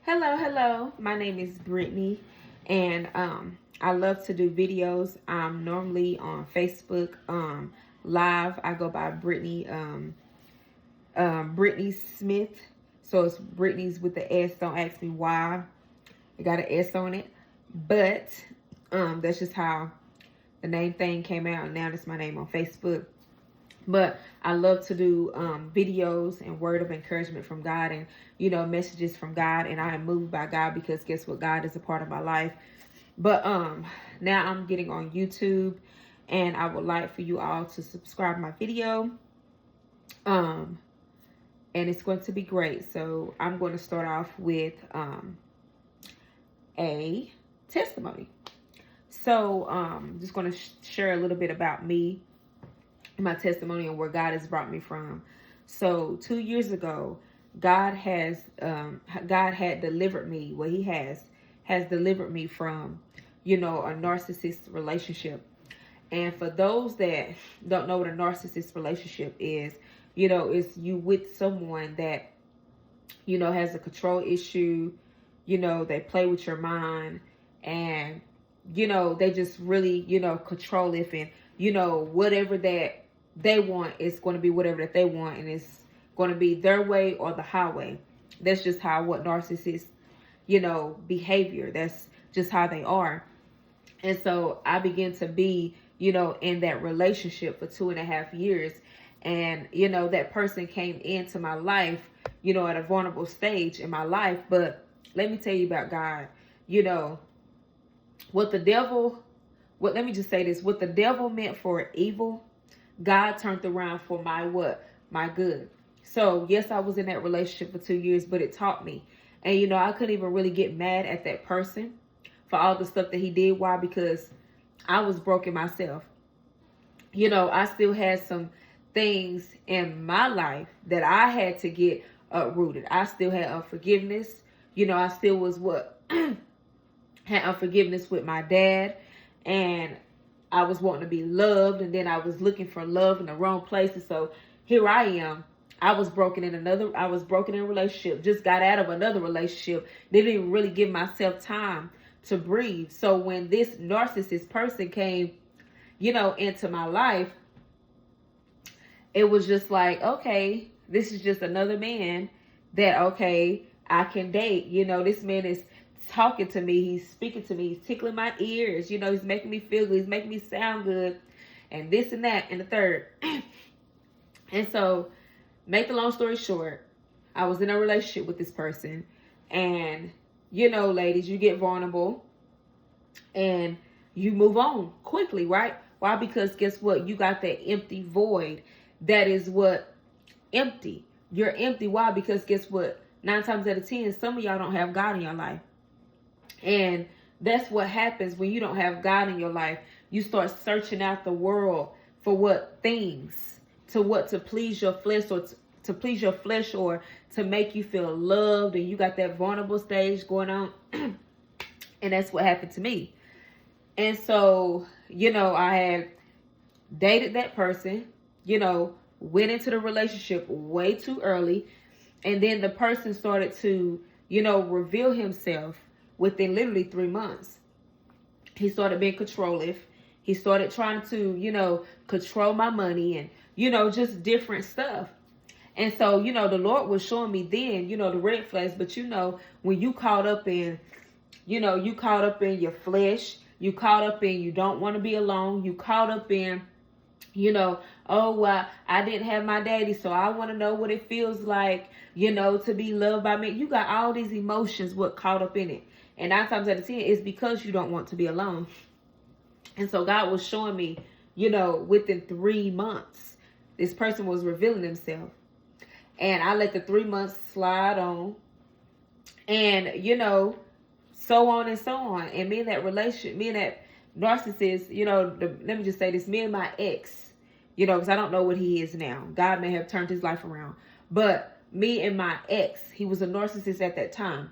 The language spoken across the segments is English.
Hello. My name is Brittany, and I love to do videos. I'm normally on Facebook live. I go by Brittany Smith. So it's Brittany's with the S. Don't ask me why. It got an S on it, but that's just how the name thing came out. And now that's my name on Facebook. But I love to do videos and word of encouragement from God, and messages from God. And I am moved by God because guess what? God is a part of my life. But now I'm getting on YouTube, and I would like for you all to subscribe my video. And it's going to be great. So I'm going to start off with a testimony. So just going to share a little bit about me, my testimony, and where God has brought me from. So 2 years ago, God had delivered me. Well, He has delivered me from, a narcissist relationship. And for those that don't know what a narcissist relationship is, it's you with someone that, has a control issue. They play with your mind, and, they just really, control it. And, whatever that they want is going to be whatever that they want. And it's going to be their way or the highway. That's just what narcissists, behavior. That's just how they are. And so I began to be, in that relationship for 2.5 years. And, that person came into my life, at a vulnerable stage in my life. But let me tell you about God. Let me just say this. What the devil meant for evil, God turned around for my what? My good. So, yes, I was in that relationship for 2 years, but it taught me. And, I couldn't even really get mad at that person for all the stuff that he did. Why? Because I was broken myself. I still had some things in my life that I had to get uprooted. I still had unforgiveness. I still was had unforgiveness with my dad. And I was wanting to be loved, and then I was looking for love in the wrong places. So here I am. I was broken in a relationship, just got out of another relationship. Didn't even really give myself time to breathe. So when this narcissist person came, into my life, it was just like, okay, this is just another man that, okay, I can date. This man is talking to me. He's speaking to me. He's tickling my ears. He's making me feel good. He's making me sound good. And this and that and the third. And so, make the long story short, I was in a relationship with this person. And, ladies, you get vulnerable and you move on quickly, right? Why? Because guess what? You got that empty void. That is what empty. You're empty. Why? Because guess what? 9 times out of 10, some of y'all don't have God in your life. And that's what happens when you don't have God in your life. You start searching out the world for what things to please your flesh, or to please your flesh, or to make you feel loved. And you got that vulnerable stage going on. And that's what happened to me. And so, I had dated that person, went into the relationship way too early. And then the person started to, reveal himself within literally 3 months. He started being controlling. He started trying to, control my money and, just different stuff. And so, the Lord was showing me then, the red flags. But, when you caught up in, you caught up in your flesh, you caught up in you don't want to be alone, you caught up in, I didn't have my daddy, so I want to know what it feels like, to be loved by me. You got all these emotions, what caught up in it. And 9 times out of 10, it's because you don't want to be alone. And so God was showing me, within 3 months, this person was revealing himself. And I let the 3 months slide on. And, so on and so on. And me and that relationship, me and that narcissist, let me just say this, me and my ex, because I don't know what he is now. God may have turned his life around. But me and my ex, he was a narcissist at that time.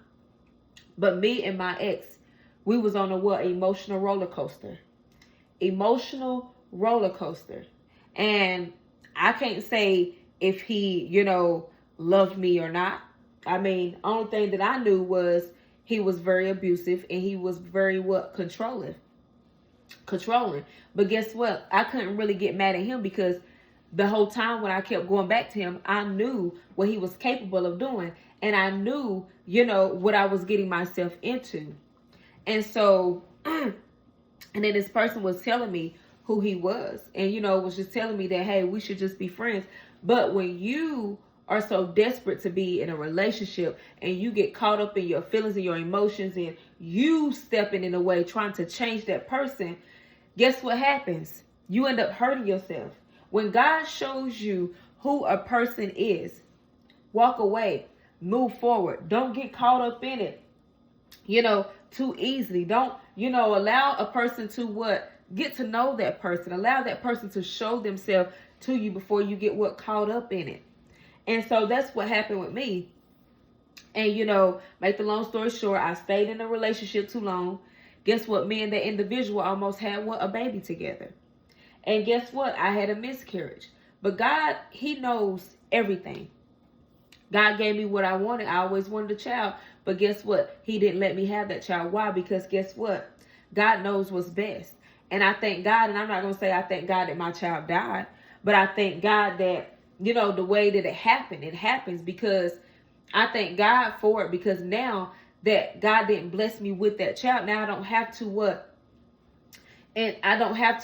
But me and my ex, we was on a emotional roller coaster. Emotional roller coaster. And I can't say if he, loved me or not. I mean, only thing that I knew was he was very abusive and he was very what? Controlling. But guess what? I couldn't really get mad at him because the whole time when I kept going back to him, I knew what he was capable of doing. And I knew, what I was getting myself into. And so, and then this person was telling me who he was. And, was just telling me that, hey, we should just be friends. But when you are so desperate to be in a relationship and you get caught up in your feelings and your emotions and you stepping in a way trying to change that person, guess what happens? You end up hurting yourself. When God shows you who a person is, walk away, move forward. Don't get caught up in it, too easily. Don't, allow a person to get to know that person. Allow that person to show themselves to you before you get caught up in it. And so that's what happened with me. And, make the long story short, I stayed in a relationship too long. Guess what? Me and that individual almost had a baby together. And guess what? I had a miscarriage. But God, he knows everything. God gave me what I wanted. I always wanted a child. But guess what? He didn't let me have that child. Why? Because guess what? God knows what's best. And I thank God, and I'm not going to say I thank God that my child died, but I thank God that, the way that it happens because I thank God for it, because now that God didn't bless me with that child, now I don't have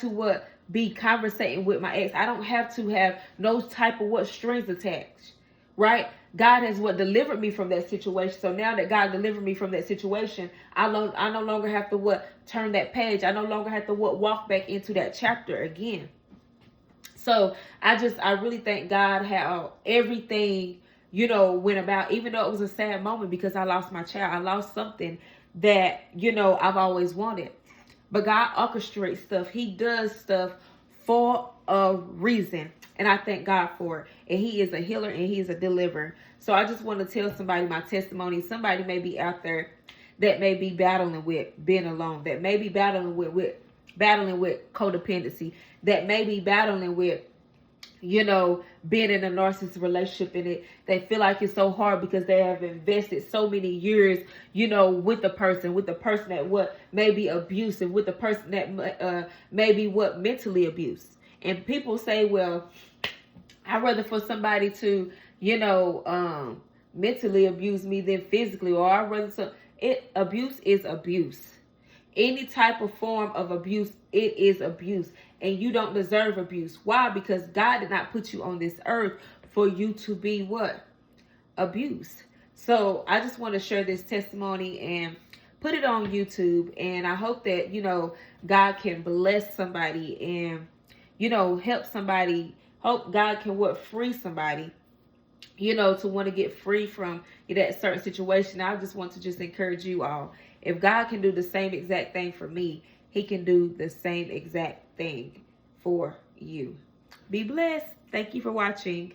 to be conversating with my ex. I don't have to have those type of strings attached, right? God has delivered me from that situation. So now that God delivered me from that situation, I no longer have to turn that page. I no longer have to walk back into that chapter again. So I really thank God how everything, went about, even though it was a sad moment because I lost my child. I lost something that, I've always wanted. But God orchestrates stuff. He does stuff for a reason. And I thank God for it. And he is a healer and he is a deliverer. So I just want to tell somebody my testimony. Somebody may be out there that may be battling with being alone, that may be battling with codependency, that may be battling with, being in a narcissistic relationship in it. They feel like it's so hard because they have invested so many years, with the person that may be abusive, with the person that may be mentally abused. And people say, well, I'd rather for somebody to, mentally abuse me than physically, or I'd rather abuse is abuse. Any type of form of abuse, it is abuse. And you don't deserve abuse. Why? Because God did not put you on this earth for you to be abused. So I just want to share this testimony and put it on YouTube. And I hope that, God can bless somebody and, help somebody. Hope God can free somebody, to want to get free from that certain situation. I just want to encourage you all. If God can do the same exact thing for me, he can do the same exact thing for you. Be blessed. Thank you for watching.